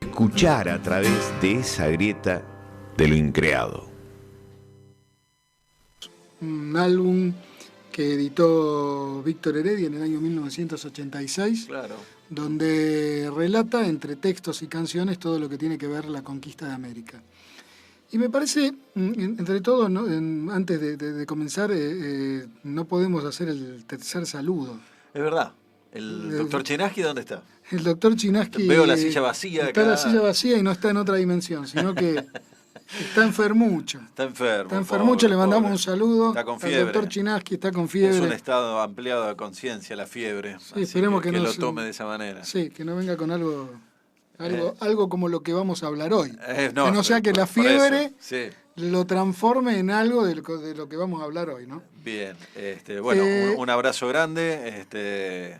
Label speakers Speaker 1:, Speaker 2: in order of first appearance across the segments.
Speaker 1: escuchar a través de esa grieta de lo increado.
Speaker 2: Un álbum que editó Víctor Heredia en el año 1986,
Speaker 3: Claro.
Speaker 2: donde relata entre textos y canciones todo lo que tiene que ver la conquista de América. Y me parece, entre todo, ¿no? Antes de comenzar, no podemos hacer el tercer saludo.
Speaker 3: Es verdad. ¿El doctor Chinaski dónde está?
Speaker 2: El doctor Chinaski...
Speaker 3: Veo la silla vacía
Speaker 2: está
Speaker 3: acá.
Speaker 2: la silla vacía y no está en otra dimensión, sino que está enfermucho.
Speaker 3: Está enfermo.
Speaker 2: Está enfermucho, le mandamos un saludo.
Speaker 3: Está con
Speaker 2: al
Speaker 3: fiebre.
Speaker 2: doctor Chinaski, está con fiebre.
Speaker 3: Es un estado ampliado de conciencia, la fiebre.
Speaker 2: Sí, esperemos que no
Speaker 3: lo tome de esa manera.
Speaker 2: Sí, que no venga con algo como lo que vamos a hablar hoy. Que
Speaker 3: No,
Speaker 2: no sea que la fiebre
Speaker 3: sí.
Speaker 2: lo transforme en algo de lo que vamos a hablar hoy, ¿no?
Speaker 3: Bien, bueno, un abrazo grande.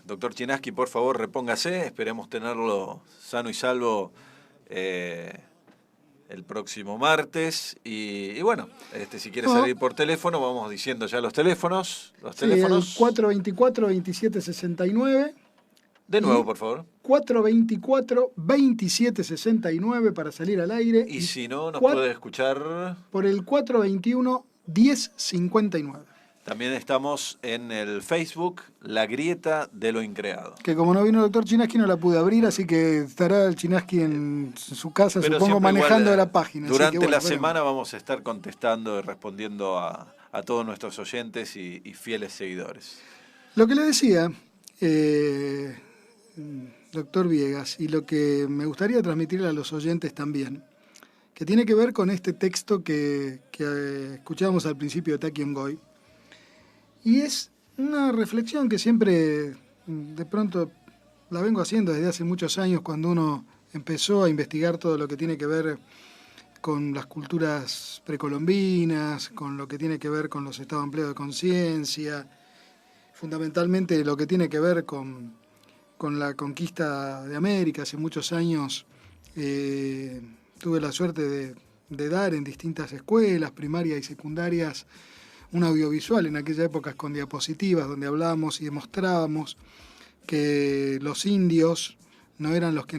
Speaker 3: Doctor Chinaski, por favor, repóngase. Esperemos tenerlo sano y salvo el próximo martes. Y bueno, si quiere salir por teléfono, vamos diciendo ya los teléfonos. Los teléfonos.
Speaker 2: El 424-2769.
Speaker 3: De nuevo, por favor.
Speaker 2: 424-2769 para salir al aire.
Speaker 3: Y si no, nos puede escuchar...
Speaker 2: por el 421-1059.
Speaker 3: También estamos en el Facebook, La Grieta de lo Increado.
Speaker 2: Que como no vino el doctor Chinaski no la pude abrir, así que estará el Chinaski en su casa,
Speaker 3: pero
Speaker 2: supongo, manejando
Speaker 3: igual,
Speaker 2: la página.
Speaker 3: Durante la semana vamos a estar contestando y respondiendo a todos nuestros oyentes y fieles seguidores.
Speaker 2: Lo que le decía... doctor Viegas, y lo que me gustaría transmitirle a los oyentes también, que tiene que ver con este texto que escuchábamos al principio de Taki Ngoy, y es una reflexión que siempre, de pronto, la vengo haciendo desde hace muchos años, cuando uno empezó a investigar todo lo que tiene que ver con las culturas precolombinas, con lo que tiene que ver con los estados ampliados de conciencia, fundamentalmente lo que tiene que ver con la conquista de América. Hace muchos años tuve la suerte de dar en distintas escuelas, primarias y secundarias, un audiovisual en aquella época con diapositivas donde hablábamos y demostrábamos que los indios no eran los que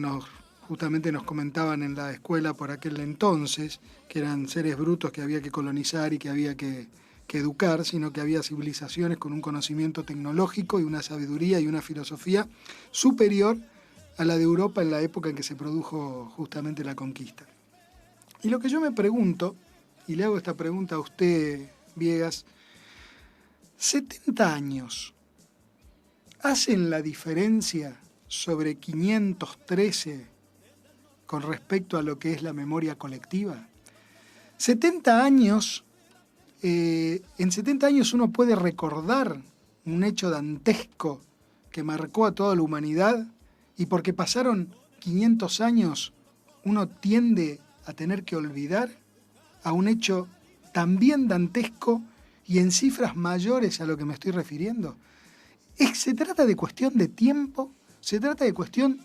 Speaker 2: justamente nos comentaban en la escuela por aquel entonces, que eran seres brutos que había que colonizar y que había que educar, sino que había civilizaciones con un conocimiento tecnológico y una sabiduría y una filosofía superior a la de Europa en la época en que se produjo justamente la conquista. Y lo que yo me pregunto, y le hago esta pregunta a usted, Viegas, 70 años, ¿hacen la diferencia sobre 513 con respecto a lo que es la memoria colectiva? 70 años... en 70 años uno puede recordar un hecho dantesco que marcó a toda la humanidad, y porque pasaron 500 años uno tiende a tener que olvidar a un hecho también dantesco y en cifras mayores a lo que me estoy refiriendo. Se trata de cuestión de tiempo, se trata de cuestión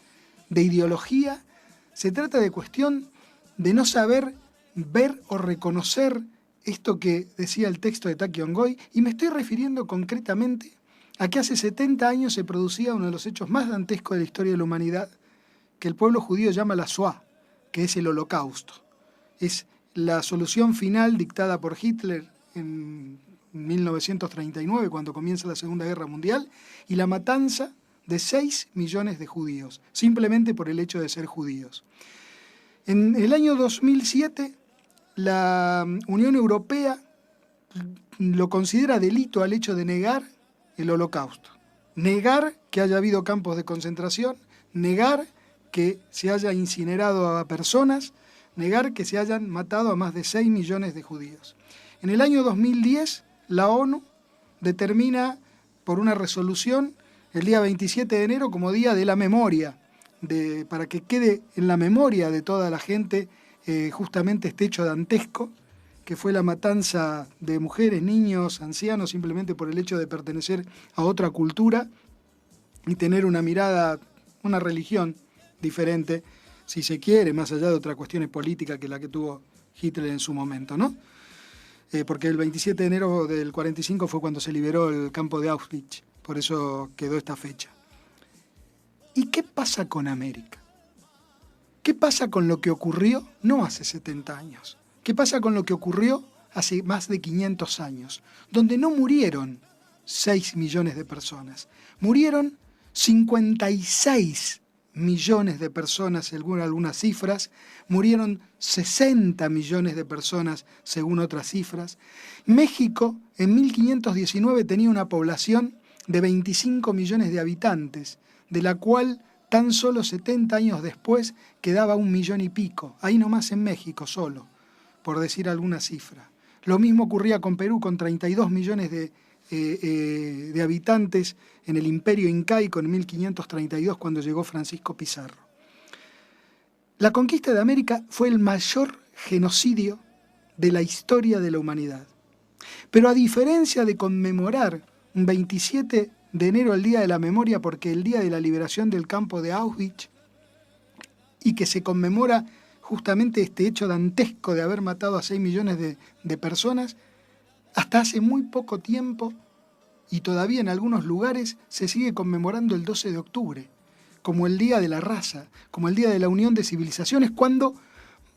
Speaker 2: de ideología, se trata de cuestión de no saber ver o reconocer esto que decía el texto de Taki Ngoy, y me estoy refiriendo concretamente a que hace 70 años se producía uno de los hechos más dantescos de la historia de la humanidad, que el pueblo judío llama la Shoah, que es el Holocausto. Es la solución final dictada por Hitler en 1939, cuando comienza la Segunda Guerra Mundial, y la matanza de 6 millones de judíos, simplemente por el hecho de ser judíos. En el año 2007, la Unión Europea lo considera delito al hecho de negar el Holocausto. Negar que haya habido campos de concentración, negar que se haya incinerado a personas, negar que se hayan matado a más de 6 millones de judíos. En el año 2010, la ONU determina por una resolución el día 27 de enero como Día de la Memoria, para que quede en la memoria de toda la gente justamente este hecho dantesco, que fue la matanza de mujeres, niños, ancianos, simplemente por el hecho de pertenecer a otra cultura y tener una mirada, una religión diferente, si se quiere, más allá de otras cuestiones políticas que la que tuvo Hitler en su momento, ¿no? Porque el 27 de enero del 45 fue cuando se liberó el campo de Auschwitz, por eso quedó esta fecha. ¿Y qué pasa con América? ¿Qué pasa con lo que ocurrió no hace 70 años? ¿Qué pasa con lo que ocurrió hace más de 500 años? Donde no murieron 6 millones de personas, murieron 56 millones de personas según algunas cifras, murieron 60 millones de personas según otras cifras. México en 1519 tenía una población de 25 millones de habitantes, de la cual tan solo 70 años después quedaba 1 millón y pico, ahí nomás en México solo, por decir alguna cifra. Lo mismo ocurría con Perú, con 32 millones de habitantes en el Imperio Incaico en 1532, cuando llegó Francisco Pizarro. La conquista de América fue el mayor genocidio de la historia de la humanidad. Pero a diferencia de conmemorar un 27 de enero el Día de la Memoria, porque el día de la liberación del campo de Auschwitz, y que se conmemora justamente este hecho dantesco de haber matado a 6 millones de personas, hasta hace muy poco tiempo, y todavía en algunos lugares, se sigue conmemorando el 12 de octubre, como el Día de la Raza, como el Día de la Unión de Civilizaciones, cuando,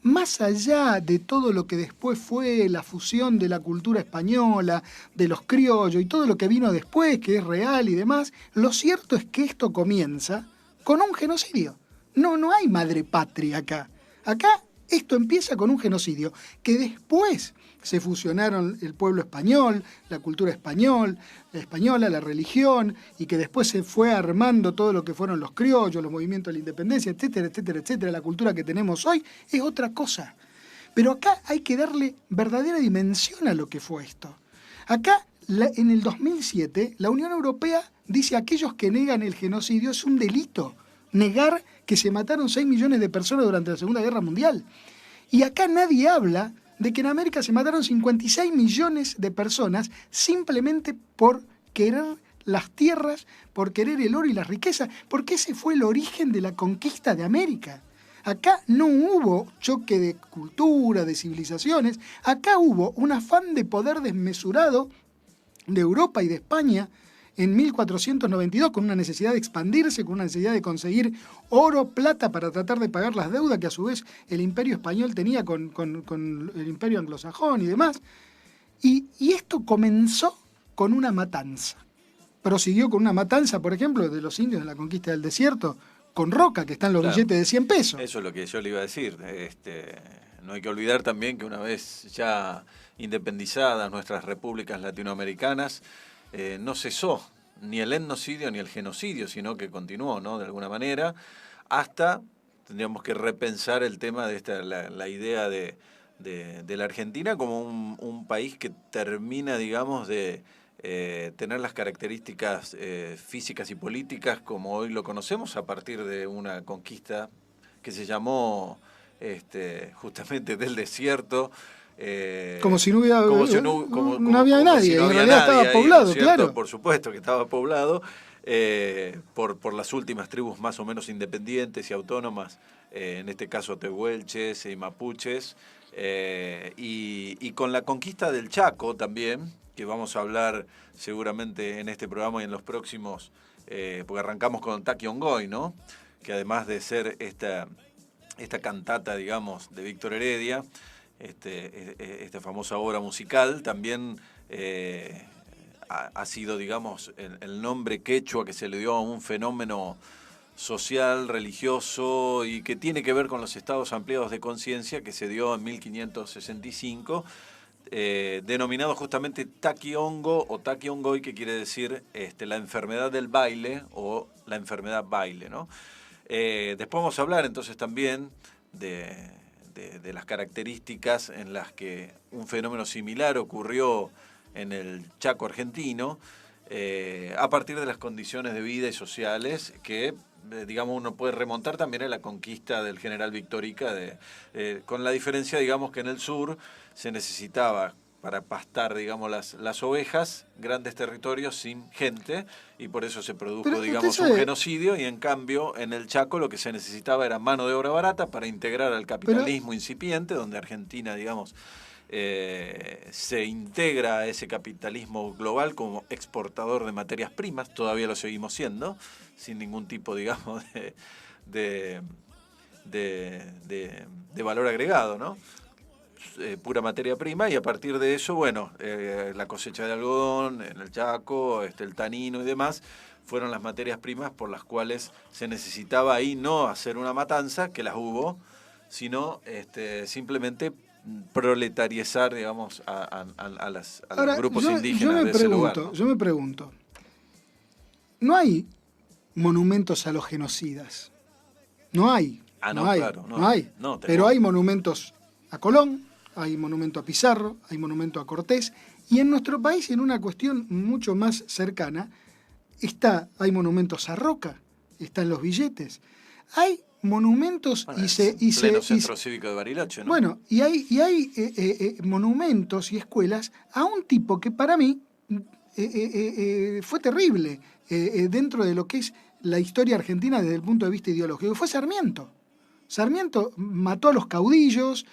Speaker 2: más allá de todo lo que después fue la fusión de la cultura española, de los criollos y todo lo que vino después, que es real y demás, lo cierto es que esto comienza con un genocidio. No hay madre patria acá. Acá esto empieza con un genocidio, que después se fusionaron el pueblo español, la cultura española, la religión, y que después se fue armando todo lo que fueron los criollos, los movimientos de la independencia, etcétera, etcétera, etcétera. La cultura que tenemos hoy es otra cosa. Pero acá hay que darle verdadera dimensión a lo que fue esto. Acá, en el 2007, la Unión Europea dice: aquellos que negan el genocidio es un delito. Negar que se mataron 6 millones de personas durante la Segunda Guerra Mundial. Y acá nadie habla de que en América se mataron 56 millones de personas simplemente por querer las tierras, por querer el oro y la riqueza, porque ese fue el origen de la conquista de América. Acá no hubo choque de cultura, de civilizaciones, acá hubo un afán de poder desmesurado de Europa y de España en 1492, con una necesidad de expandirse, con una necesidad de conseguir oro, plata para tratar de pagar las deudas que a su vez el Imperio Español tenía con el Imperio Anglosajón y demás. Y esto comenzó con una matanza. Prosiguió con una matanza, por ejemplo, de los indios en la conquista del desierto, con roca, que están los billetes de 100 pesos.
Speaker 3: Eso es lo que yo le iba a decir. No hay que olvidar también que una vez ya independizadas nuestras repúblicas latinoamericanas, no cesó ni el etnocidio ni el genocidio, sino que continuó, ¿no? De alguna manera, hasta tendríamos que repensar el tema de la idea de la Argentina como un país que termina, digamos, de tener las características físicas y políticas como hoy lo conocemos, a partir de una conquista que se llamó justamente del desierto.
Speaker 2: Como si no hubiera
Speaker 3: no
Speaker 2: había nadie,
Speaker 3: si no
Speaker 2: en
Speaker 3: había
Speaker 2: realidad
Speaker 3: nadie
Speaker 2: estaba
Speaker 3: ahí,
Speaker 2: poblado,
Speaker 3: ¿no es cierto?
Speaker 2: claro.
Speaker 3: Por supuesto que estaba poblado por las últimas tribus más o menos independientes y autónomas, en este caso tehuelches y mapuches, y con la conquista del Chaco también, que vamos a hablar seguramente en este programa y en los próximos, porque arrancamos con Taqui Ongoy, ¿no? Que además de ser esta cantata, digamos, de Víctor Heredia, esta famosa obra musical, también ha sido, digamos, el nombre quechua que se le dio a un fenómeno social, religioso, y que tiene que ver con los estados ampliados de conciencia que se dio en 1565, denominado justamente Taqui Ongo o Taqui Ongoy, que quiere decir la enfermedad del baile o la enfermedad baile, ¿no? Después vamos a hablar entonces también de las características en las que un fenómeno similar ocurrió en el Chaco argentino, a partir de las condiciones de vida y sociales que, digamos, uno puede remontar también a la conquista del general Victorica, con la diferencia, digamos, que en el sur se necesitaba para pastar, digamos, las ovejas, grandes territorios sin gente, y por eso se produjo, digamos, un genocidio, y en cambio en el Chaco lo que se necesitaba era mano de obra barata para integrar al capitalismo incipiente, donde Argentina, digamos, se integra a ese capitalismo global como exportador de materias primas, todavía lo seguimos siendo, sin ningún tipo, digamos, de de valor agregado, ¿no? Pura materia prima, y a partir de eso, bueno, la cosecha de algodón en el Chaco, el tanino y demás, fueron las materias primas por las cuales se necesitaba ahí no hacer una matanza, que las hubo, sino simplemente proletariezar, digamos, a
Speaker 2: Ahora,
Speaker 3: los grupos indígenas de ese lugar, ¿no?
Speaker 2: Yo me pregunto, ¿no hay monumentos a los genocidas? No hay.
Speaker 3: No,
Speaker 2: no hay,
Speaker 3: claro,
Speaker 2: no hay.
Speaker 3: No,
Speaker 2: pero hay monumentos a Colón, hay monumento a Pizarro, hay monumento a Cortés, y en nuestro país, en una cuestión mucho más cercana, hay monumentos a Roca, están los billetes. Hay monumentos
Speaker 3: bueno, Centro Cívico de Bariloche, ¿no?
Speaker 2: Bueno, y hay monumentos y escuelas a un tipo que para mí fue terrible dentro de lo que es la historia argentina desde el punto de vista ideológico. Fue Sarmiento. Sarmiento mató a los caudillos,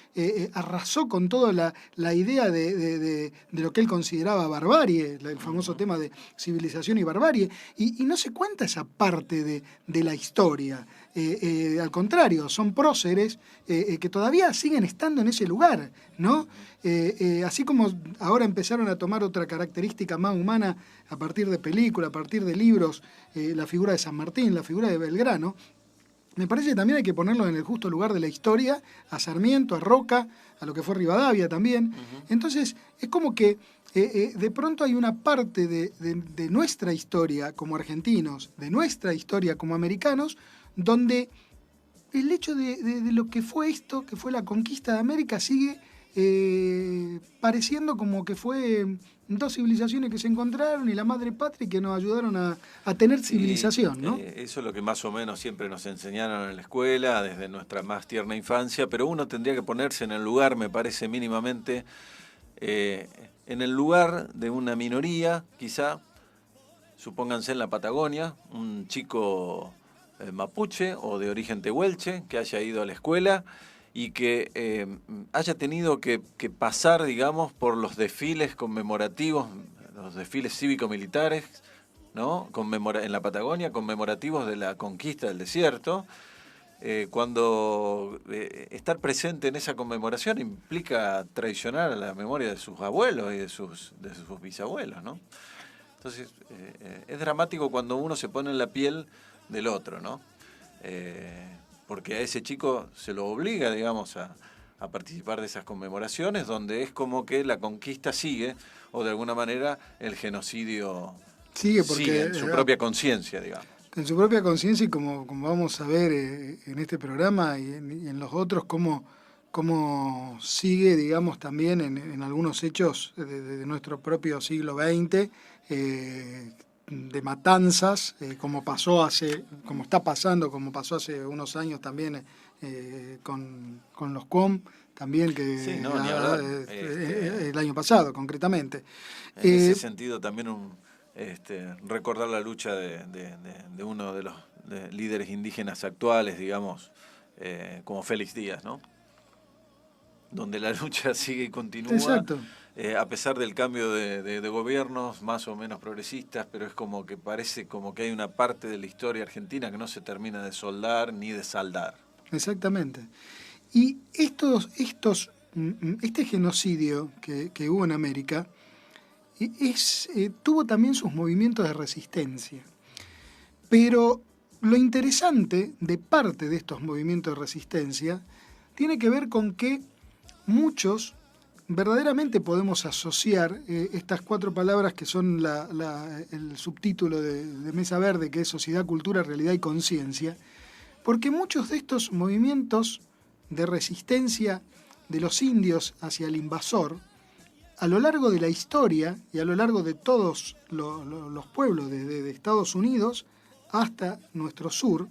Speaker 2: arrasó con toda la idea de lo que él consideraba barbarie, el famoso tema de civilización y barbarie, y no se cuenta esa parte de la historia. Al contrario, son próceres que todavía siguen estando en ese lugar, ¿no? Así como ahora empezaron a tomar otra característica más humana a partir de películas, a partir de libros, la figura de San Martín, la figura de Belgrano. Me parece que también hay que ponerlo en el justo lugar de la historia, a Sarmiento, a Roca, a lo que fue Rivadavia también. Uh-huh. Entonces, es como que de pronto hay una parte de nuestra historia como argentinos, de nuestra historia como americanos, donde el hecho de lo que fue esto, que fue la conquista de América, sigue pareciendo como que fue dos civilizaciones que se encontraron y la madre patria que nos ayudaron a tener civilización, ¿no?
Speaker 3: Eso es lo que más o menos siempre nos enseñaron en la escuela, desde nuestra más tierna infancia, pero uno tendría que ponerse en el lugar, me parece mínimamente, en el lugar de una minoría, quizá, supónganse en la Patagonia, un chico mapuche o de origen tehuelche que haya ido a la escuela y que haya tenido que pasar, digamos, por los desfiles conmemorativos, los desfiles cívico-militares, ¿no? En la Patagonia, conmemorativos de la conquista del desierto, cuando estar presente en esa conmemoración implica traicionar a la memoria de sus abuelos y de sus bisabuelos, ¿no? Entonces, es dramático cuando uno se pone en la piel del otro, ¿no? Porque a ese chico se lo obliga, digamos, a participar de esas conmemoraciones, donde es como que la conquista sigue, o de alguna manera el genocidio sigue en su propia conciencia, digamos.
Speaker 2: En su propia conciencia, y como vamos a ver en este programa y en los otros, cómo sigue, digamos, también en algunos hechos de nuestro propio siglo XX, de matanzas, como pasó pasó hace unos años también con los QOM, también que
Speaker 3: sí, no, ni hablar.
Speaker 2: El año pasado, concretamente.
Speaker 3: En ese sentido también recordar la lucha de uno de los líderes indígenas actuales, digamos, como Félix Díaz, ¿no? Donde la lucha sigue y continúa.
Speaker 2: Exacto.
Speaker 3: A pesar del cambio de gobiernos más o menos progresistas, pero es como que parece como que hay una parte de la historia argentina que no se termina de soldar ni de saldar.
Speaker 2: Exactamente. Y este genocidio que hubo en América tuvo también sus movimientos de resistencia. Pero lo interesante de parte de estos movimientos de resistencia tiene que ver con que muchos verdaderamente podemos asociar estas cuatro palabras que son el subtítulo de Mesa Verde, que es Sociedad, Cultura, Realidad y Conciencia, porque muchos de estos movimientos de resistencia de los indios hacia el invasor, a lo largo de la historia y a lo largo de todos los pueblos, desde Estados Unidos hasta nuestro sur,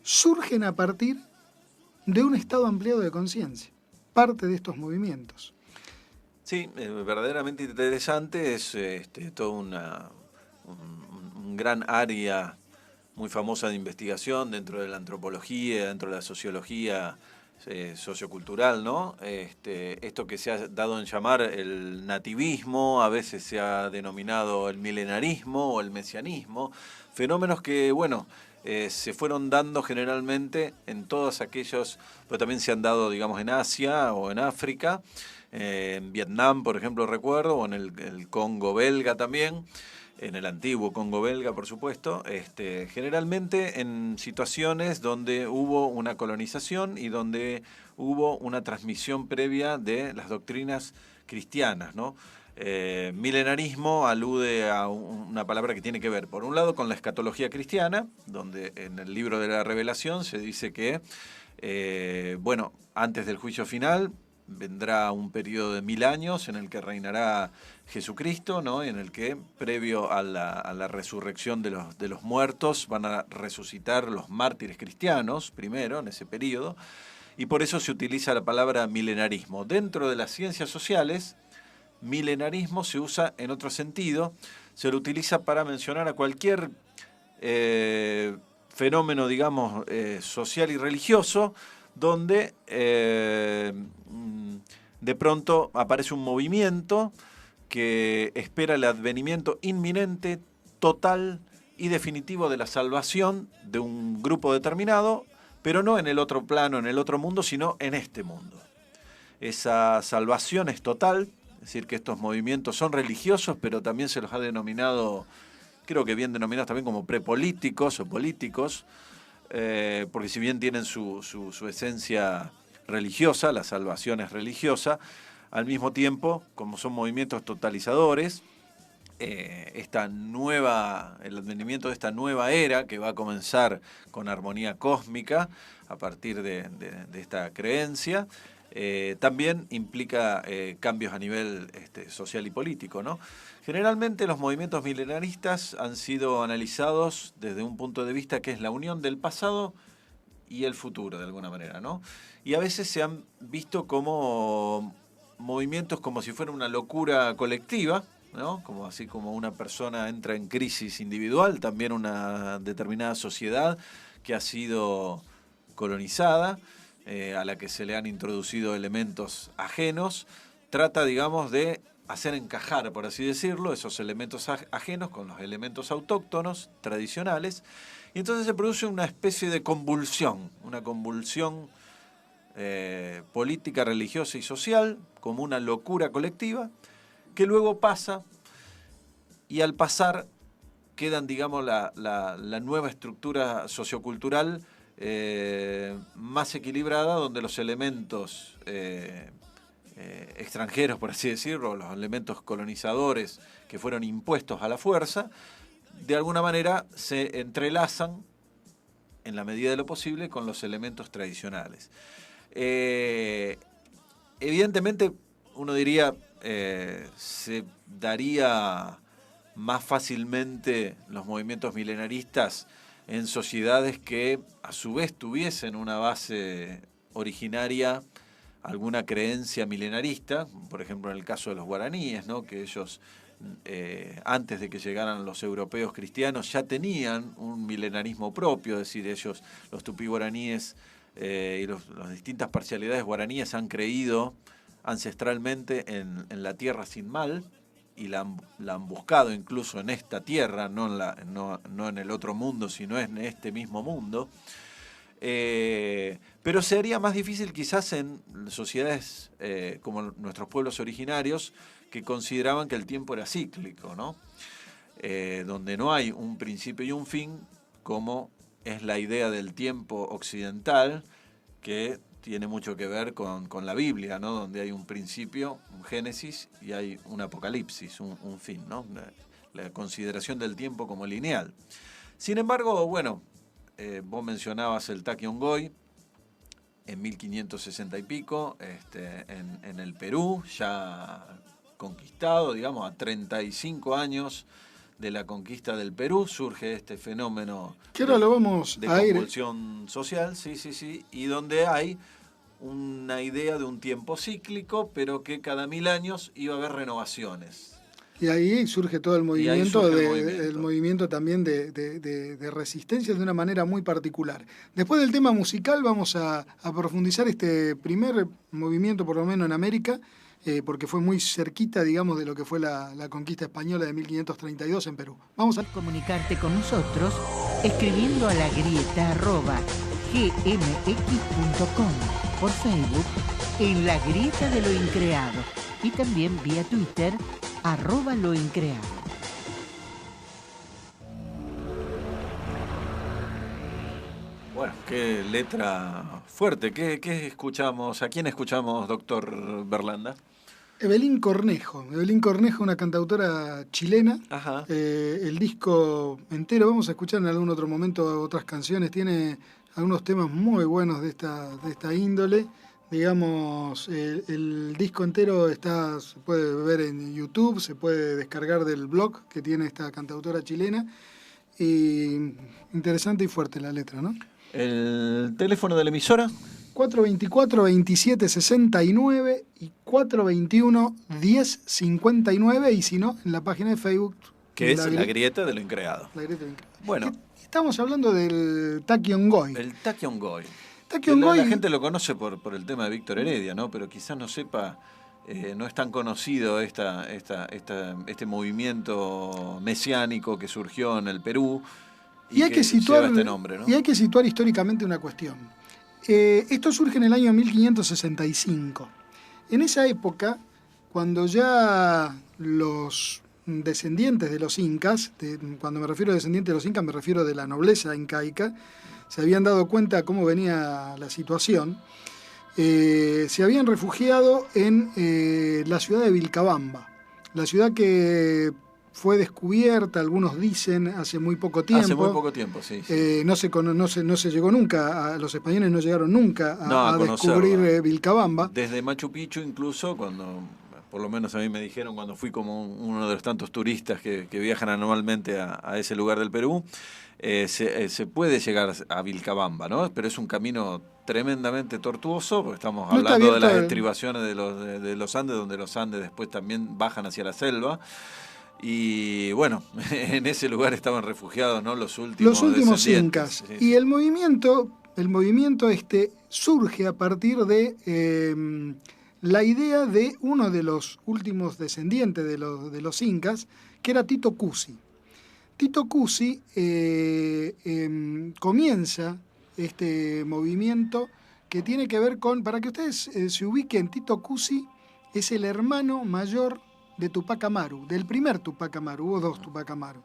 Speaker 2: surgen a partir de un estado ampliado de conciencia, parte de estos movimientos.
Speaker 3: Sí, verdaderamente interesante, es todo un gran área muy famosa de investigación dentro de la antropología, dentro de la sociología sociocultural, ¿no? Esto que se ha dado en llamar el nativismo, a veces se ha denominado el milenarismo o el mesianismo, fenómenos que, bueno, se fueron dando generalmente en todos aquellos, pero también se han dado, digamos, en Asia o en África, en Vietnam, por ejemplo, recuerdo, o en el Congo belga también, en el antiguo Congo belga, por supuesto, generalmente en situaciones donde hubo una colonización y donde hubo una transmisión previa de las doctrinas cristianas, ¿no? Milenarismo alude a una palabra que tiene que ver, por un lado, con la escatología cristiana, donde en el libro de la Revelación se dice que, antes del juicio final vendrá un periodo de 1000 años en el que reinará Jesucristo, ¿no? En el que, previo a la resurrección de los muertos, van a resucitar los mártires cristianos, primero, en ese periodo, y por eso se utiliza la palabra milenarismo. Dentro de las ciencias sociales, milenarismo se usa en otro sentido, se lo utiliza para mencionar a cualquier fenómeno, digamos, social y religioso, donde de pronto aparece un movimiento que espera el advenimiento inminente, total y definitivo de la salvación de un grupo determinado, pero no en el otro plano, en el otro mundo, sino en este mundo. Esa salvación es total. Es decir, que estos movimientos son religiosos, pero también se los ha denominado, creo que bien denominados también como prepolíticos o políticos, porque si bien tienen su esencia religiosa, la salvación es religiosa, al mismo tiempo, como son movimientos totalizadores, el advenimiento de esta nueva era, que va a comenzar con armonía cósmica a partir de esta creencia, también implica cambios a nivel social y político, ¿no? Generalmente los movimientos milenaristas han sido analizados desde un punto de vista que es la unión del pasado y el futuro, de alguna manera, ¿no? Y a veces se han visto como movimientos como si fuera una locura colectiva, ¿no? Como así como una persona entra en crisis individual, también una determinada sociedad que ha sido colonizada, a la que se le han introducido elementos ajenos, trata, digamos, de hacer encajar, por así decirlo, esos elementos ajenos con los elementos autóctonos, tradicionales, y entonces se produce una especie de convulsión, una convulsión política, religiosa y social, como una locura colectiva, que luego pasa, y al pasar quedan, digamos, la nueva estructura sociocultural más equilibrada, donde los elementos extranjeros, por así decirlo, los elementos colonizadores que fueron impuestos a la fuerza, de alguna manera se entrelazan en la medida de lo posible con los elementos tradicionales. Evidentemente, uno diría, se daría más fácilmente los movimientos milenaristas en sociedades que a su vez tuviesen una base originaria, alguna creencia milenarista, por ejemplo en el caso de los guaraníes, ¿no? Que ellos antes de que llegaran los europeos cristianos ya tenían un milenarismo propio, es decir, ellos, los tupí guaraníes y las distintas parcialidades guaraníes han creído ancestralmente en la tierra sin mal, y la han buscado incluso en esta tierra, no en el otro mundo, sino en este mismo mundo. Pero sería más difícil quizás en sociedades como nuestros pueblos originarios, que consideraban que el tiempo era cíclico, ¿no? Donde no hay un principio y un fin, como es la idea del tiempo occidental, que tiene mucho que ver con la Biblia, ¿no? Donde hay un principio, un Génesis, y hay un Apocalipsis, un fin, ¿no? La consideración del tiempo como lineal. Sin embargo, bueno, vos mencionabas el Takiongoi, en 1560 y pico, en el Perú, ya conquistado, digamos, a 35 años de la conquista del Perú, surge este fenómeno
Speaker 2: que ahora lo vamos
Speaker 3: de
Speaker 2: a ir
Speaker 3: convulsión social, sí, y donde hay una idea de un tiempo cíclico, pero que cada 1000 años iba a haber renovaciones.
Speaker 2: Y ahí surge todo el movimiento,
Speaker 3: el
Speaker 2: movimiento también de resistencia de una manera muy particular. Después del tema musical vamos a profundizar este primer movimiento, por lo menos en América, porque fue muy cerquita, digamos, de lo que fue la conquista española de 1532 en Perú. Vamos a
Speaker 4: comunicarte con nosotros escribiendo a lagrieta@gmx.com, por Facebook en La Grieta de lo Increado y también vía Twitter @loincreado.
Speaker 3: Bueno, qué letra fuerte. ¿Qué escuchamos? ¿A quién escuchamos, doctor Berlanda?
Speaker 2: Evelyn Cornejo, una cantautora chilena.
Speaker 3: Ajá.
Speaker 2: El disco entero, vamos a escuchar en algún otro momento otras canciones, tiene algunos temas muy buenos de esta índole. Digamos, el disco entero se puede ver en YouTube, se puede descargar del blog que tiene esta cantautora chilena. Y interesante y fuerte la letra, ¿no?
Speaker 3: ¿El teléfono de la emisora?
Speaker 2: 424-2769 y 421-1059, y si no, en la página de Facebook.
Speaker 3: Que es La Grieta de lo Increado.
Speaker 2: La Grieta de lo Increado.
Speaker 3: Bueno.
Speaker 2: Estamos hablando del Tachyon Goy.
Speaker 3: El Tachyon Goy.
Speaker 2: La
Speaker 3: gente lo conoce por el tema de Víctor Heredia, ¿no? Pero quizás no sepa, no es tan conocido este movimiento mesiánico que surgió en el Perú y
Speaker 2: hay que situar,
Speaker 3: lleva este nombre, ¿no?
Speaker 2: Y hay que situar históricamente una cuestión. Esto surge en el año 1565. En esa época, cuando ya los descendientes de los incas, cuando me refiero a descendientes de los incas, me refiero de la nobleza incaica, se habían dado cuenta de cómo venía la situación, se habían refugiado en la ciudad de Vilcabamba, la ciudad que fue descubierta, algunos dicen, hace muy poco tiempo.
Speaker 3: Hace muy poco tiempo, sí.
Speaker 2: No se llegó nunca, los españoles no llegaron nunca a descubrir Vilcabamba.
Speaker 3: Desde Machu Picchu incluso, por lo menos a mí me dijeron cuando fui como uno de los tantos turistas que viajan anualmente a ese lugar del Perú, se puede llegar a Vilcabamba, ¿no? Pero es un camino tremendamente tortuoso, porque estamos hablando de las estribaciones de los Andes, donde los Andes después también bajan hacia la selva. Y bueno, en ese lugar estaban refugiados, ¿no? Los últimos
Speaker 2: incas.
Speaker 3: Sí.
Speaker 2: Y el movimiento surge a partir de la idea de uno de los últimos descendientes de los incas, que era Tito Cusi. Tito Cusi comienza este movimiento que tiene que ver con, para que ustedes se ubiquen, Tito Cusi es el hermano mayor de Tupac Amaru, del primer Tupac Amaru. Hubo dos Tupac Amaru.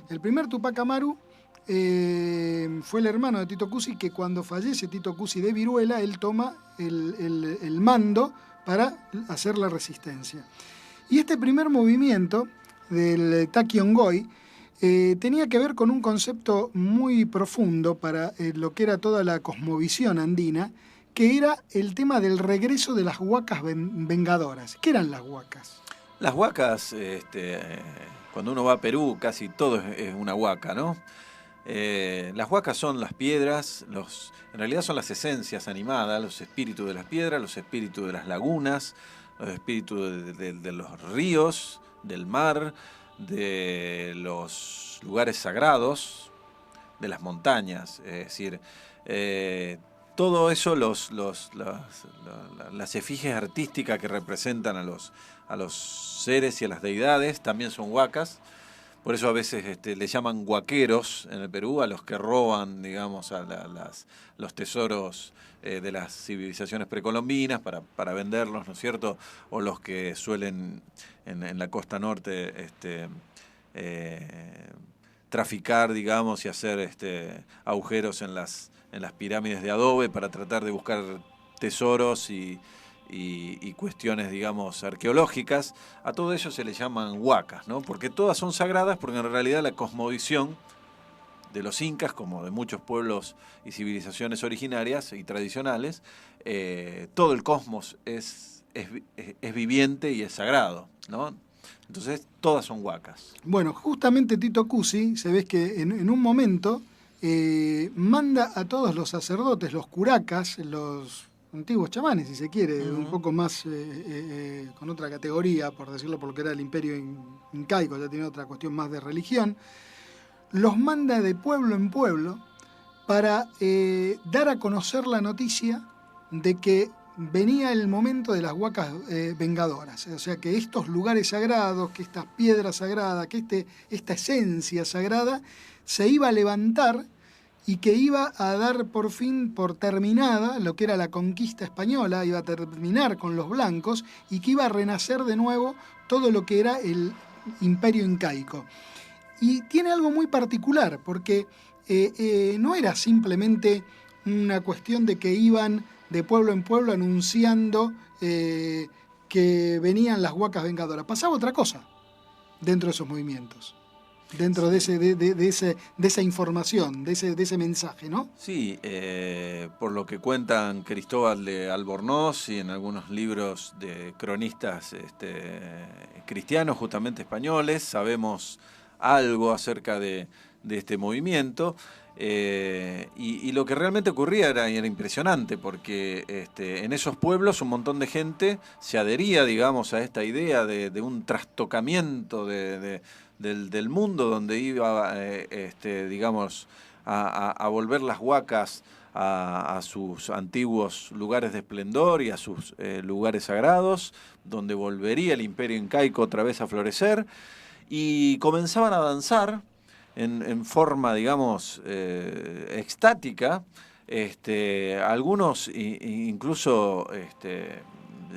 Speaker 2: El primer Tupac Amaru fue el hermano de Tito Cusi, que cuando fallece Tito Cusi de viruela, él toma el mando para hacer la resistencia. Y este primer movimiento del Tachyon Goy tenía que ver con un concepto muy profundo para lo que era toda la cosmovisión andina, que era el tema del regreso de las huacas vengadoras. ¿Qué eran las huacas?
Speaker 3: Las huacas, cuando uno va a Perú, casi todo es una huaca, ¿no? Las huacas son las piedras, en realidad son las esencias animadas, los espíritus de las piedras, los espíritus de las lagunas, los espíritus de los ríos, del mar, de los lugares sagrados, de las montañas. Es decir, todo eso, las efigies artísticas que representan a los seres y a las deidades, también son huacas. Por eso a veces le llaman huaqueros en el Perú a los que roban, digamos, los tesoros de las civilizaciones precolombinas para venderlos, ¿no es cierto? O los que suelen en la costa norte traficar, digamos, y hacer agujeros en las pirámides de adobe para tratar de buscar tesoros y cuestiones, digamos, arqueológicas. A todo eso se le llaman huacas, ¿no? Porque todas son sagradas, porque en realidad la cosmovisión de los incas, como de muchos pueblos y civilizaciones originarias y tradicionales, todo el cosmos es viviente y es sagrado, ¿no? Entonces, todas son huacas.
Speaker 2: Bueno, justamente Tito Cusi, se ve que en un momento manda a todos los sacerdotes, los curacas, los antiguos chamanes, si se quiere, un poco más con otra categoría, por decirlo, por lo que era el imperio incaico, ya tiene otra cuestión más de religión, los manda de pueblo en pueblo para dar a conocer la noticia de que venía el momento de las huacas vengadoras. O sea, que estos lugares sagrados, que estas piedras sagradas, que esta esencia sagrada se iba a levantar y que iba a dar por fin por terminada lo que era la conquista española, iba a terminar con los blancos y que iba a renacer de nuevo todo lo que era el imperio incaico. Y tiene algo muy particular, porque no era simplemente una cuestión de que iban de pueblo en pueblo anunciando que venían las huacas vengadoras. Pasaba otra cosa dentro de esos movimientos, dentro de esa información, de ese mensaje, ¿no?
Speaker 3: Sí, por lo que cuentan Cristóbal de Albornoz y en algunos libros de cronistas cristianos, justamente españoles, sabemos algo acerca de este movimiento. Y lo que realmente ocurría era impresionante, porque en esos pueblos un montón de gente se adhería, digamos, a esta idea de un trastocamiento del mundo, donde iba, digamos, a volver las huacas a sus antiguos lugares de esplendor y a sus lugares sagrados, donde volvería el imperio incaico otra vez a florecer, y comenzaban a danzar en forma, digamos, extática. Algunos incluso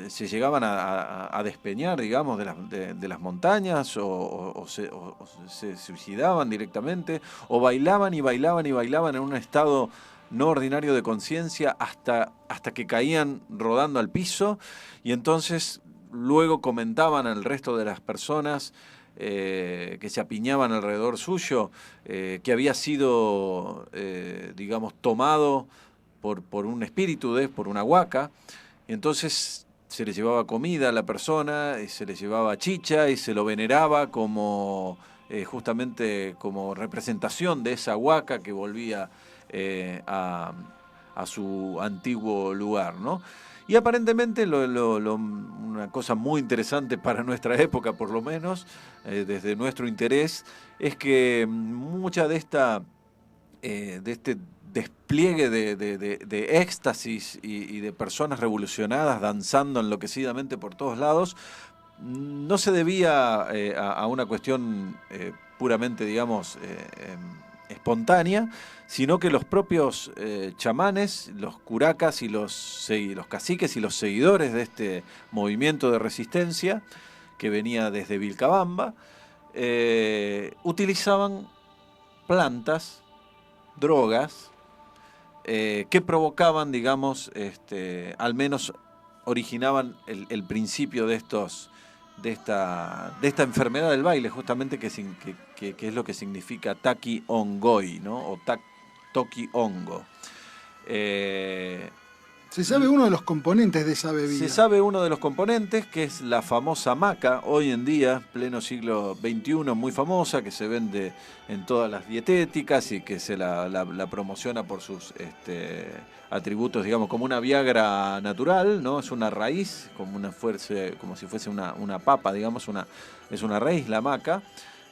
Speaker 3: se llegaban a despeñar, digamos, de las montañas, o se suicidaban directamente, o bailaban y bailaban y bailaban en un estado no ordinario de conciencia hasta que caían rodando al piso, y entonces luego comentaban al resto de las personas que se apiñaban alrededor suyo, que había sido, digamos, tomado por un espíritu, por una huaca. Y entonces se le llevaba comida a la persona, y se le llevaba chicha, y se lo veneraba como justamente como representación de esa huaca que volvía a su antiguo lugar, ¿no? Y aparentemente una cosa muy interesante para nuestra época, por lo menos, desde nuestro interés, es que mucha de este despliegue de éxtasis y de personas revolucionadas danzando enloquecidamente por todos lados, no se debía a una cuestión puramente, digamos, espontánea, sino que los propios chamanes, los curacas y los caciques y los seguidores de este movimiento de resistencia que venía desde Vilcabamba, utilizaban plantas, drogas, que provocaban, digamos, al menos originaban el principio de esta enfermedad del baile, justamente, que es lo que significa Taki Ongoi, ¿no? O Toki Ongo.
Speaker 2: Se sabe uno de los componentes de esa bebida.
Speaker 3: Se sabe uno de los componentes, que es la famosa maca, hoy en día, pleno siglo XXI, muy famosa, que se vende en todas las dietéticas y que se la promociona por sus atributos, digamos, como una Viagra natural, ¿no? Es una raíz, como si fuese una papa, digamos, es una raíz, la maca.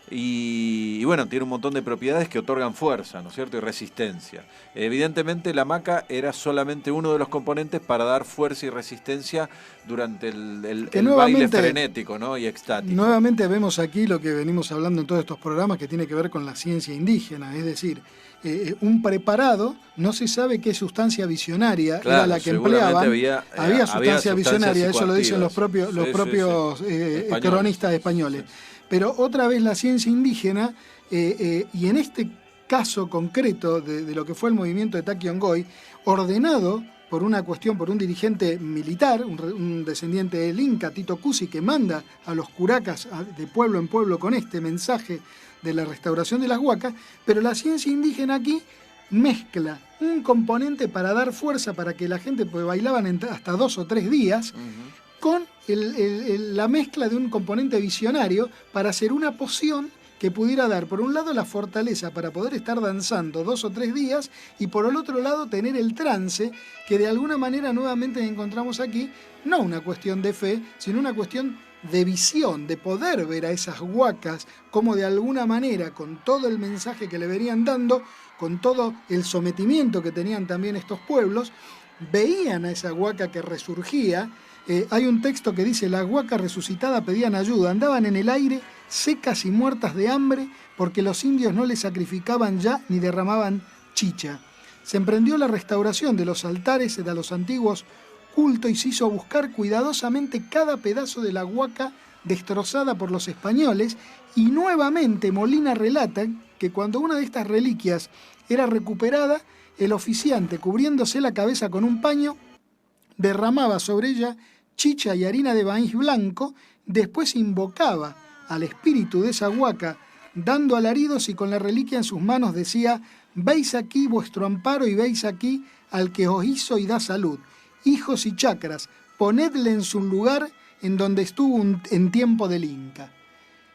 Speaker 3: Y bueno, tiene un montón de propiedades que otorgan fuerza, ¿no es cierto?, y resistencia. Evidentemente la maca era solamente uno de los componentes para dar fuerza y resistencia durante el baile frenético, ¿no?, y extático.
Speaker 2: Nuevamente vemos aquí lo que venimos hablando en todos estos programas, que tiene que ver con la ciencia indígena, es decir, un preparado, no se sabe qué sustancia visionaria era la que empleaban. Había sustancia visionaria, eso lo dicen los propios cronistas españoles. Sí. Pero otra vez la ciencia indígena, y en este caso concreto de lo que fue el movimiento de Taki Ongoi, ordenado por un dirigente militar, un descendiente del Inca, Tito Cusi, que manda a los curacas de pueblo en pueblo con este mensaje de la restauración de las huacas, pero la ciencia indígena aquí mezcla un componente para dar fuerza para que la gente, pues bailaban hasta 2 o 3 días, con la mezcla de un componente visionario para hacer una poción que pudiera dar, por un lado, la fortaleza para poder estar danzando 2 o 3 días, y por el otro lado tener el trance, que de alguna manera nuevamente encontramos aquí, no una cuestión de fe, sino una cuestión de visión, de poder ver a esas huacas, como de alguna manera, con todo el mensaje que le venían dando, con todo el sometimiento que tenían también estos pueblos, veían a esa huaca que resurgía. Hay un texto que dice: las huacas resucitadas pedían ayuda, andaban en el aire secas y muertas de hambre porque los indios no les sacrificaban ya ni derramaban chicha. Se emprendió la restauración de los altares de los antiguos cultos y se hizo buscar cuidadosamente cada pedazo de la huaca destrozada por los españoles, y nuevamente Molina relata que cuando una de estas reliquias era recuperada, el oficiante, cubriéndose la cabeza con un paño, derramaba sobre ella chicha y harina de maíz blanco, después invocaba al espíritu de esa huaca, dando alaridos, y con la reliquia en sus manos decía: veis aquí vuestro amparo y veis aquí al que os hizo y da salud. Hijos y chacras, ponedle en su lugar en donde estuvo en tiempo del Inca.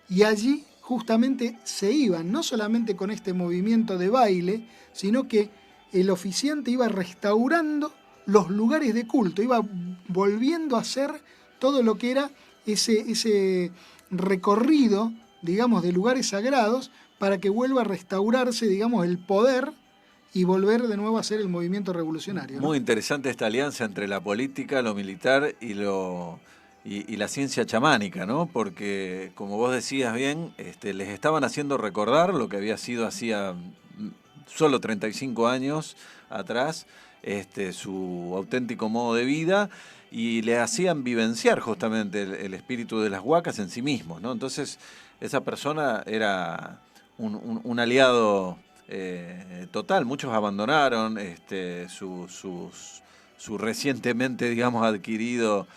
Speaker 2: Y allí justamente se iban, no solamente con este movimiento de baile, sino que el oficiante iba restaurando los lugares de culto, iba volviendo a hacer todo lo que era ese recorrido, digamos, de lugares sagrados, para que vuelva a restaurarse, digamos, el poder y volver de nuevo a hacer el movimiento revolucionario, ¿no?
Speaker 3: Muy interesante esta alianza entre la política, lo militar y la ciencia chamánica, ¿no? Porque, como vos decías bien, les estaban haciendo recordar lo que había sido hacía solo 35 años atrás, su auténtico modo de vida, y le hacían vivenciar justamente el espíritu de las huacas en sí mismos, ¿no? Entonces, esa persona era un aliado total. Muchos abandonaron su recientemente, digamos, adquirido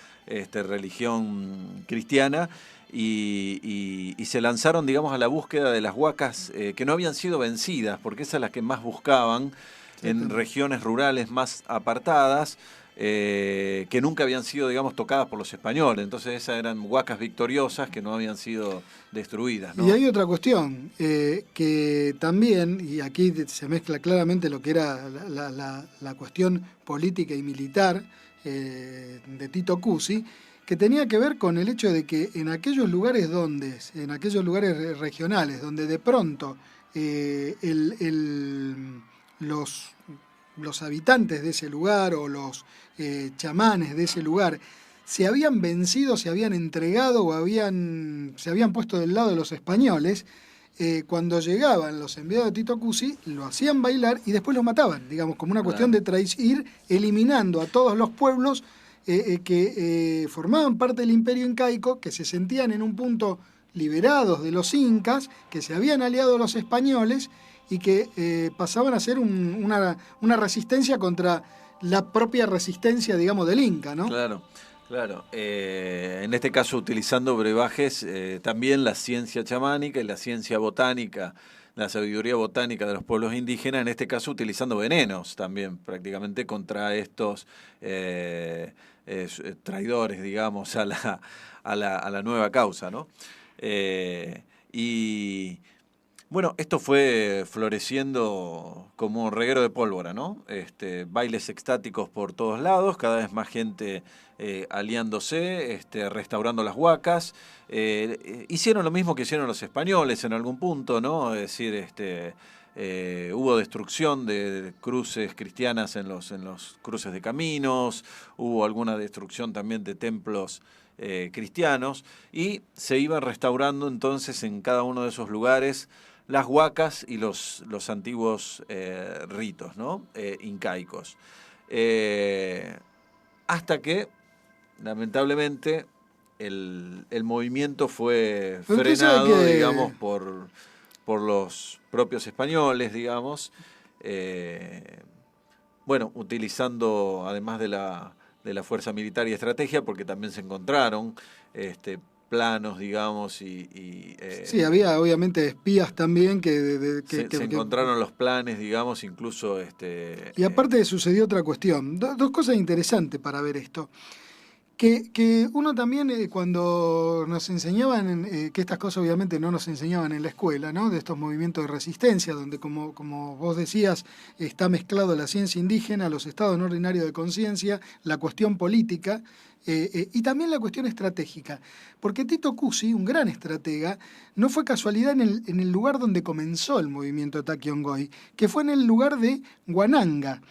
Speaker 3: religión cristiana y se lanzaron, digamos, a la búsqueda de las huacas que no habían sido vencidas, porque esas las que más buscaban en regiones rurales más apartadas, que nunca habían sido, digamos, tocadas por los españoles. Entonces esas eran huacas victoriosas que no habían sido destruidas, ¿no?
Speaker 2: Y hay otra cuestión, que también, y aquí se mezcla claramente lo que era la cuestión política y militar de Tito Cusi, que tenía que ver con el hecho de que en aquellos lugares regionales, donde de pronto los habitantes de ese lugar o los chamanes de ese lugar se habían vencido, se habían entregado o se habían puesto del lado de los españoles, cuando llegaban los enviados de Tito Cusi, lo hacían bailar y después los mataban, digamos, como una cuestión de ir eliminando a todos los pueblos que formaban parte del imperio incaico, que se sentían en un punto liberados de los incas, que se habían aliado a los españoles y que pasaban a ser una resistencia contra la propia resistencia, digamos, del Inca, ¿no?
Speaker 3: Claro. En este caso utilizando brebajes, también la ciencia chamánica y la ciencia botánica, la sabiduría botánica de los pueblos indígenas, en este caso utilizando venenos también prácticamente contra estos traidores, digamos, a la nueva causa, ¿no? Y bueno, esto fue floreciendo como un reguero de pólvora, ¿no? Bailes extáticos por todos lados, cada vez más gente aliándose, restaurando las huacas. Hicieron lo mismo que hicieron los españoles en algún punto, ¿no? Es decir, hubo destrucción de cruces cristianas en los cruces de caminos, hubo alguna destrucción también de templos cristianos, y se iba restaurando entonces en cada uno de esos lugares las huacas y los antiguos ritos, ¿no? Incaicos. Hasta que, lamentablemente, el movimiento fue frenado, digamos, por los propios españoles, digamos, utilizando, además de la fuerza militar y estrategia, porque también se encontraron planos, digamos,
Speaker 2: sí, había obviamente espías también que
Speaker 3: se encontraron los planes, digamos, incluso
Speaker 2: y aparte sucedió otra cuestión, dos cosas interesantes para ver esto. Que uno también, cuando nos enseñaban, que estas cosas obviamente no nos enseñaban en la escuela, ¿no? De estos movimientos de resistencia, donde como vos decías, está mezclado la ciencia indígena, los estados no ordinarios de conciencia, la cuestión política, y también la cuestión estratégica. Porque Tito Cusi, un gran estratega, no fue casualidad en el lugar donde comenzó el movimiento Taquiongoi, que fue en el lugar de Huananga.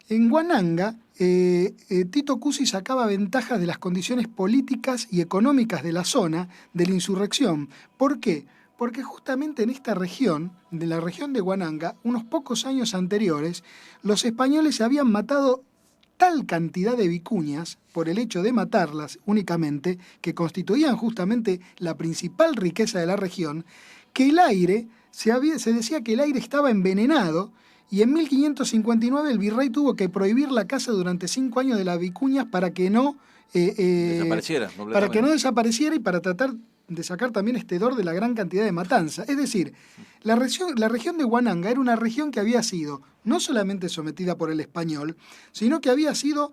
Speaker 2: En Huananga, Tito Cusi sacaba ventajas de las condiciones políticas y económicas de la zona de la insurrección. ¿Por qué? Porque justamente en esta región, de la región de Huananga, unos pocos años anteriores, los españoles habían matado tal cantidad de vicuñas, por el hecho de matarlas únicamente, que constituían justamente la principal riqueza de la región, que el aire, se decía que el aire estaba envenenado, y en 1559 el virrey tuvo que prohibir la caza durante 5 años de las vicuñas para que no
Speaker 3: Desapareciera
Speaker 2: para que no
Speaker 3: completamente.
Speaker 2: desapareciera y para tratar de sacar también este hedor de la gran cantidad de matanza. Es decir, la región de Huananga era una región que había sido no solamente sometida por el español, sino que había sido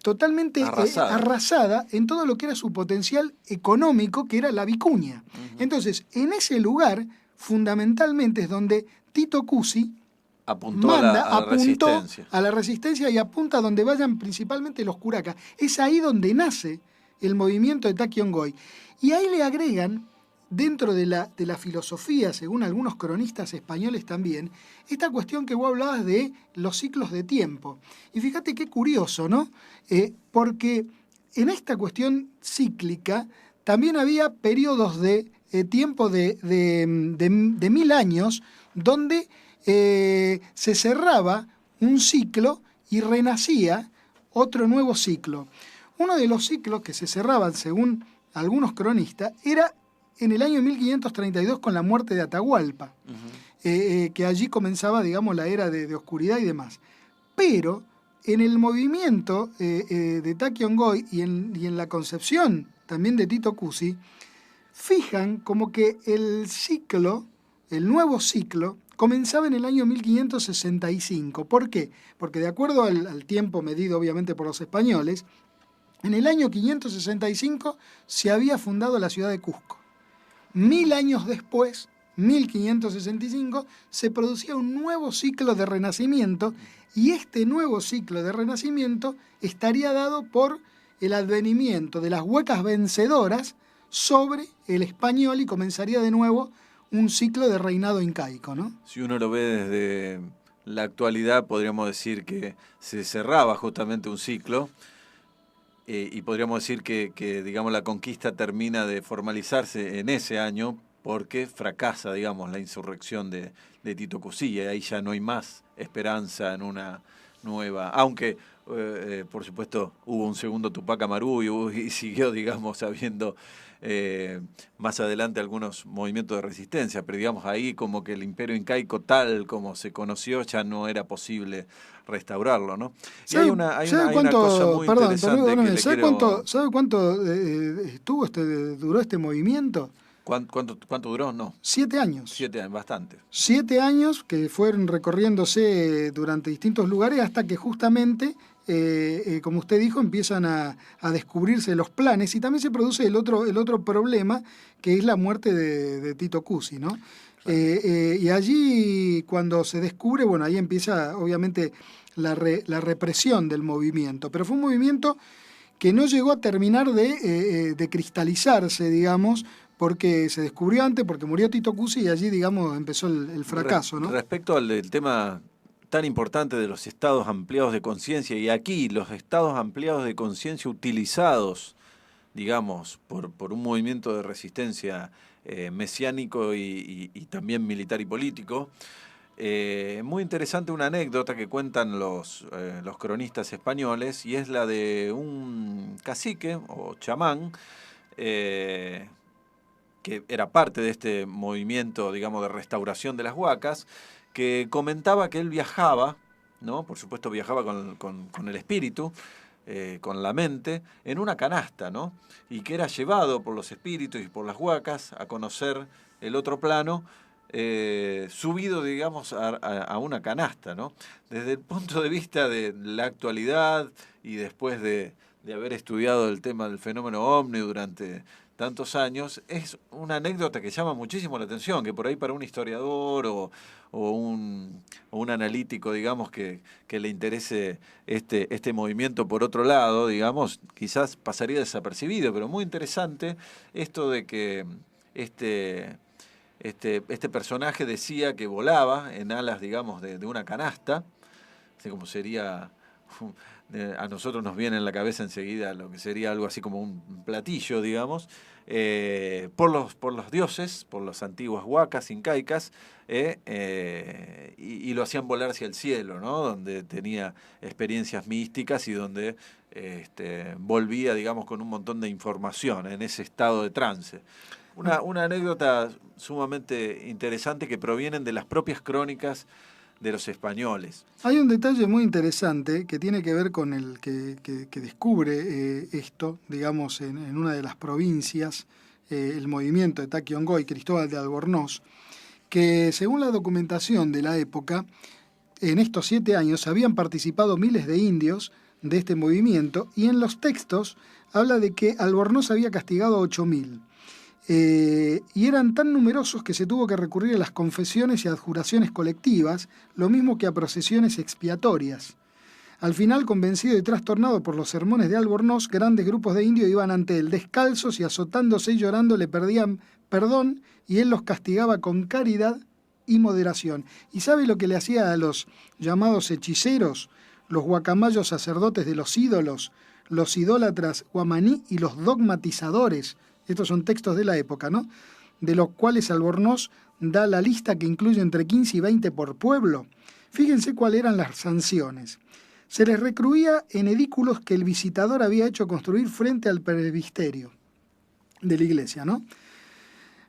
Speaker 2: totalmente arrasada en todo lo que era su potencial económico, que era la vicuña. Entonces, en ese lugar, fundamentalmente, es donde Tito Cusi
Speaker 3: Apuntó a la resistencia.
Speaker 2: a la resistencia y apunta a donde vayan principalmente los curacas. Es ahí donde nace el movimiento de Taquiongói. Y ahí le agregan, dentro de la filosofía, según algunos cronistas españoles también, esta cuestión que vos hablabas de los ciclos de tiempo. Y fíjate qué curioso, ¿no? Porque en esta cuestión cíclica también había periodos de tiempo de 1000 años donde se cerraba un ciclo y renacía otro nuevo ciclo. Uno de los ciclos que se cerraban, según algunos cronistas, era en el año 1532 con la muerte de Atahualpa, que allí comenzaba, digamos, la era de oscuridad y demás. Pero en el movimiento de Taquiongói y en la concepción también de Tito Cusi, fijan como que el nuevo ciclo, comenzaba en el año 1565. ¿Por qué? Porque de acuerdo al tiempo medido obviamente por los españoles, en el año 565 se había fundado la ciudad de Cusco. 1000 años después, 1565, se producía un nuevo ciclo de renacimiento, y este nuevo ciclo de renacimiento estaría dado por el advenimiento de las huecas vencedoras sobre el español, y comenzaría de nuevo un ciclo de reinado incaico, ¿no?
Speaker 3: Si uno lo ve desde la actualidad, podríamos decir que se cerraba justamente un ciclo, y podríamos decir que, digamos, la conquista termina de formalizarse en ese año porque fracasa, digamos, la insurrección de Tito Cusi, y ahí ya no hay más esperanza en una nueva, aunque por supuesto hubo un segundo Tupac Amaru y siguió, digamos, habiendo más adelante algunos movimientos de resistencia, pero digamos ahí como que el imperio incaico tal como se conoció ya no era posible restaurarlo, ¿no? Y hay una cosa muy interesante.
Speaker 2: ¿Sabe cuánto duró este movimiento?
Speaker 3: ¿Cuánto duró? No.
Speaker 2: 7 años.
Speaker 3: 7 años, bastante.
Speaker 2: 7 años que fueron recorriéndose durante distintos lugares hasta que justamente, como usted dijo, empiezan a descubrirse los planes, y también se produce el otro problema, que es la muerte de Tito Cusi, ¿no? Claro. Y allí, cuando se descubre, bueno, ahí empieza obviamente la represión del movimiento, pero fue un movimiento que no llegó a terminar de cristalizarse, digamos, porque se descubrió antes, porque murió Tito Cusi, y allí, digamos, empezó el fracaso, ¿no?
Speaker 3: Respecto al tema tan importante de los estados ampliados de conciencia, y aquí los estados ampliados de conciencia utilizados, digamos, por un movimiento de resistencia mesiánico y también militar y político, muy interesante una anécdota que cuentan los cronistas españoles, y es la de un cacique o chamán, que era parte de este movimiento, digamos, de restauración de las huacas, que comentaba que él viajaba, ¿no? Por supuesto viajaba con el espíritu, con la mente, en una canasta, ¿no? Y que era llevado por los espíritus y por las huacas a conocer el otro plano, subido, digamos, a una canasta, ¿no? Desde el punto de vista de la actualidad, y después de haber estudiado el tema del fenómeno ovni durante tantos años, es una anécdota que llama muchísimo la atención, que por ahí para un historiador o un analítico, digamos, que le interese este movimiento por otro lado, digamos, quizás pasaría desapercibido, pero muy interesante esto de que este personaje decía que volaba en alas, digamos, de una canasta, así como sería a nosotros nos viene en la cabeza enseguida lo que sería algo así como un platillo, digamos, por los dioses, por los antiguos huacas incaicas, y lo hacían volar hacia el cielo, ¿no? Donde tenía experiencias místicas y donde volvía, digamos, con un montón de información en ese estado de trance. Una anécdota sumamente interesante que provienen de las propias crónicas de los españoles.
Speaker 2: Hay un detalle muy interesante que tiene que ver con el que descubre esto, digamos, en una de las provincias, el movimiento de Taquiongó, Cristóbal de Albornoz, que según la documentación de la época, en estos 7 años habían participado miles de indios de este movimiento, y en los textos habla de que Albornoz había castigado a 8.000. Y eran tan numerosos que se tuvo que recurrir a las confesiones y adjuraciones colectivas, lo mismo que a procesiones expiatorias. Al final, convencido y trastornado por los sermones de Albornoz, grandes grupos de indios iban ante él descalzos y azotándose y llorando le pedían perdón, y él los castigaba con caridad y moderación. ¿Y sabe lo que le hacía a los llamados hechiceros, los guacamayos sacerdotes de los ídolos, los idólatras guamaní y los dogmatizadores? Estos son textos de la época, ¿no? De los cuales Albornoz da la lista que incluye entre 15 y 20 por pueblo. Fíjense cuáles eran las sanciones. Se les recluía en edículos que el visitador había hecho construir frente al presbiterio de la iglesia, ¿no?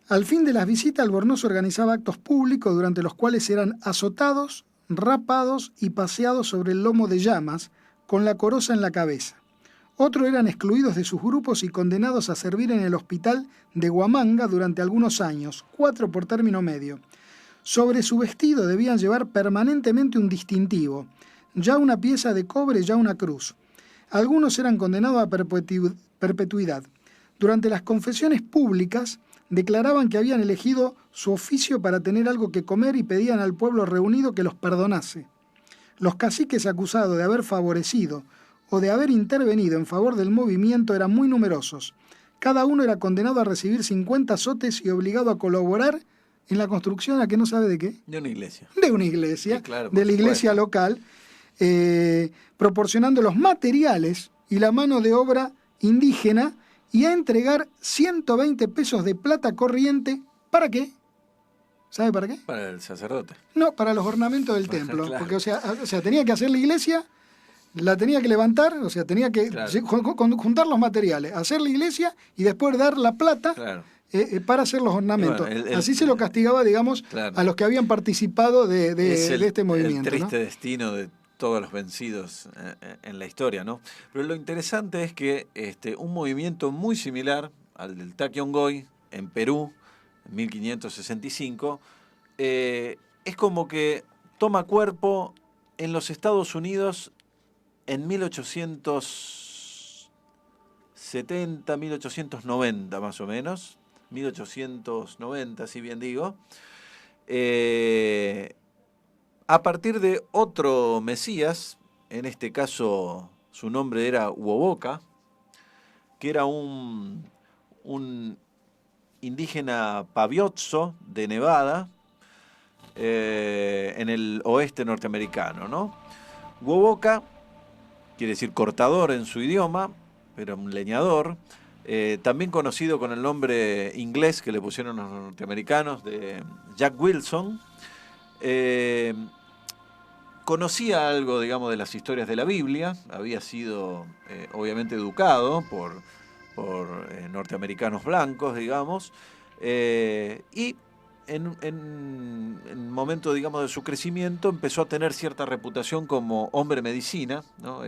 Speaker 2: Al fin de las visitas, Albornoz organizaba actos públicos durante los cuales eran azotados, rapados y paseados sobre el lomo de llamas, con la coroza en la cabeza. Otros eran excluidos de sus grupos y condenados a servir en el hospital de Huamanga durante algunos años, 4 por término medio. Sobre su vestido debían llevar permanentemente un distintivo, ya una pieza de cobre, ya una cruz. Algunos eran condenados a perpetuidad. Durante las confesiones públicas declaraban que habían elegido su oficio para tener algo que comer y pedían al pueblo reunido que los perdonase. Los caciques acusados de haber favorecido o de haber intervenido en favor del movimiento eran muy numerosos. Cada uno era condenado a recibir 50 azotes y obligado a colaborar en la construcción, ¿a que no sabe de qué?
Speaker 3: De una iglesia.
Speaker 2: De una iglesia,
Speaker 3: sí, claro,
Speaker 2: de la iglesia local, proporcionando los materiales y la mano de obra indígena, y a entregar 120 pesos de plata corriente, ¿para qué? ¿Sabe para qué?
Speaker 3: Para el sacerdote.
Speaker 2: No, para los ornamentos del templo,
Speaker 3: claro.
Speaker 2: porque o sea, tenía que hacer la iglesia, la tenía que levantar, o sea, tenía que juntar los materiales, hacer la iglesia y después dar la plata para hacer los ornamentos. Bueno, así se lo castigaba, digamos, a los que habían participado de este movimiento.
Speaker 3: El triste
Speaker 2: ¿no?
Speaker 3: destino de todos los vencidos en la historia, ¿no? Pero lo interesante es que un movimiento muy similar al del Taquiongó en Perú, en 1565, es como que toma cuerpo en los Estados Unidos en 1870, 1890 más o menos, 1890, si bien digo, a partir de otro Mesías, en este caso su nombre era Wovoka, que era un indígena paviotso de Nevada, en el oeste norteamericano, ¿no? Wovoka quiere decir cortador en su idioma, pero un leñador, también conocido con el nombre inglés que le pusieron los norteamericanos de Jack Wilson. Conocía algo, digamos, de las historias de la Biblia, había sido obviamente educado por norteamericanos blancos, digamos, y en el momento, digamos, de su crecimiento empezó a tener cierta reputación como hombre medicina, ¿no?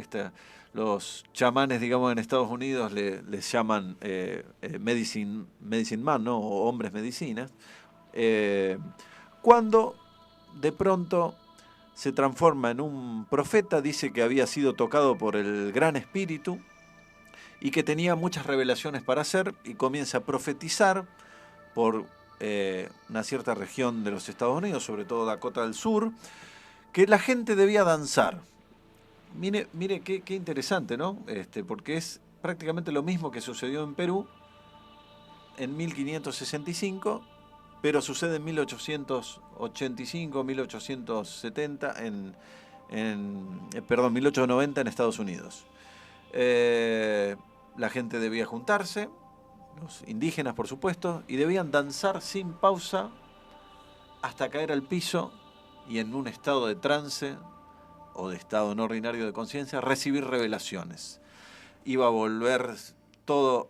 Speaker 3: Los chamanes, digamos, en Estados Unidos les llaman medicine man, ¿no? O hombres medicinas, cuando de pronto se transforma en un profeta, dice que había sido tocado por el Gran Espíritu y que tenía muchas revelaciones para hacer, y comienza a profetizar por una cierta región de los Estados Unidos, sobre todo Dakota del Sur, que la gente debía danzar. Mire qué interesante, ¿no? Porque es prácticamente lo mismo que sucedió en Perú en 1565, pero sucede en 1885, 1870 perdón, 1890 en Estados Unidos. La gente debía juntarse, los indígenas por supuesto, y debían danzar sin pausa hasta caer al piso y en un estado de trance o de estado no ordinario de conciencia recibir revelaciones. Iba a volver todo,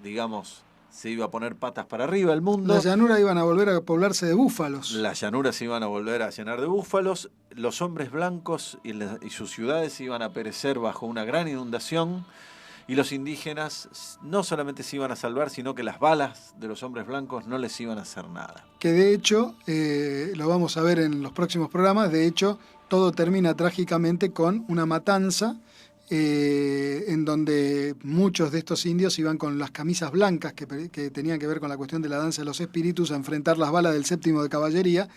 Speaker 3: digamos, se iba a poner patas para arriba el mundo.
Speaker 2: Las llanuras iban a volver a poblarse de búfalos.
Speaker 3: Las llanuras se iban a volver a llenar de búfalos. Los hombres blancos y sus ciudades iban a perecer bajo una gran inundación. Y los indígenas no solamente se iban a salvar, sino que las balas de los hombres blancos no les iban a hacer nada.
Speaker 2: Que de hecho, lo vamos a ver en los próximos programas, de hecho, todo termina trágicamente con una matanza en donde muchos de estos indios iban con las camisas blancas que tenían que ver con la cuestión de la danza de los espíritus a enfrentar las balas del 7º de caballería.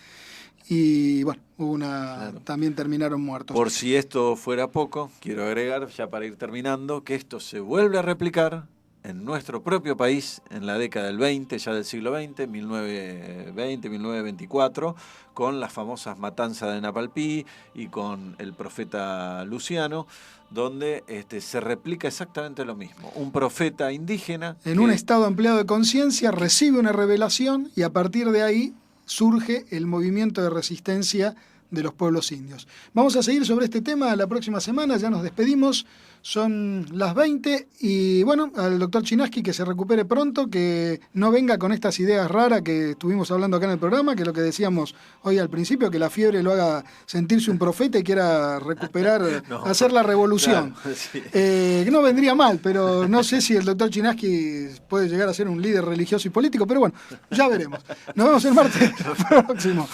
Speaker 2: Y bueno, claro, también terminaron muertos.
Speaker 3: Por si esto fuera poco, quiero agregar, ya para ir terminando, que esto se vuelve a replicar en nuestro propio país en la década del 20, ya del siglo XX, 1920, 1924, con las famosas matanzas de Napalpí y con el profeta Luciano, donde se replica exactamente lo mismo. Un profeta indígena
Speaker 2: en un estado ampliado de conciencia recibe una revelación y a partir de ahí surge el movimiento de resistencia de los pueblos indios. Vamos a seguir sobre este tema la próxima semana, ya nos despedimos, son las 20 y bueno, al doctor Chinaski que se recupere pronto, que no venga con estas ideas raras que estuvimos hablando acá en el programa, que lo que decíamos hoy al principio, que la fiebre lo haga sentirse un profeta y quiera recuperar, hacer la revolución.
Speaker 3: Claro, sí.
Speaker 2: No vendría mal, pero no sé si el doctor Chinaski puede llegar a ser un líder religioso y político, pero bueno, ya veremos. Nos vemos el martes próximo.